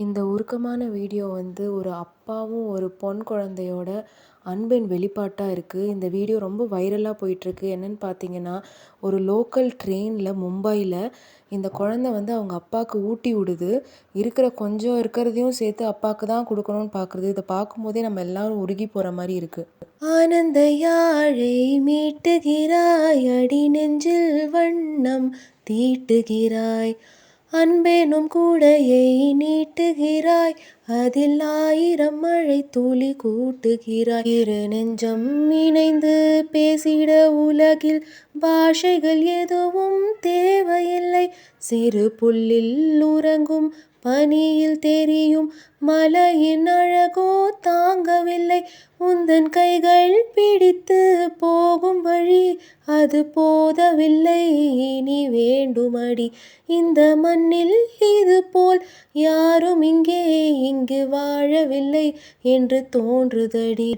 இந்த உருக்கமான வீடியோ வந்து ஒரு அப்பாவும், ஒரு பொன் குழந்தையோட அன்பின் வெளிப்பாட்டா இருக்கு. இந்த வீடியோ ரொம்ப வைரலா போயிட்டுருக்கு. என்னன்னு பார்த்தீங்கன்னா, ஒரு லோக்கல் ட்ரெயின்ல மும்பைல இந்த குழந்தை வந்து அவங்க அப்பாவுக்கு ஊட்டி விடுது. இருக்கிற கொஞ்சம் இருக்கிறதையும் சேர்த்து அப்பாக்கு தான் குடுக்கணும்னு பார்க்குறது. இத பார்க்கும்போதே நம்ம எல்லாரும் உருகி போற மாரி இருக்கு. ஆனந்த யாழை மீட்டுகிறாய், அடி நெஞ்சில் வண்ணம் தீட்டுகிறாய். அன்பெனும் கூடையை நீட்டுகிறாய், அதில் ஆயிரம் மழை துளி கூட்டுகிறாய். இரு நெஞ்சம் இணைந்து பேசிட உலகில் பாஷைகள் எதுவும் தேவையில்லை. சிறு புல்லில் உறங்கும் பனியில் தெரியும் மலையின் அழகோ தாங்கவில்லை. உந்தன் கைகள் பிடித்து போகும் வழி அது போதவில்லை, நீ வேண்டுமடி. இந்த மண்ணில் இது போல் யாரும் இங்கு வாழவில்லை என்று தோன்றுதடி.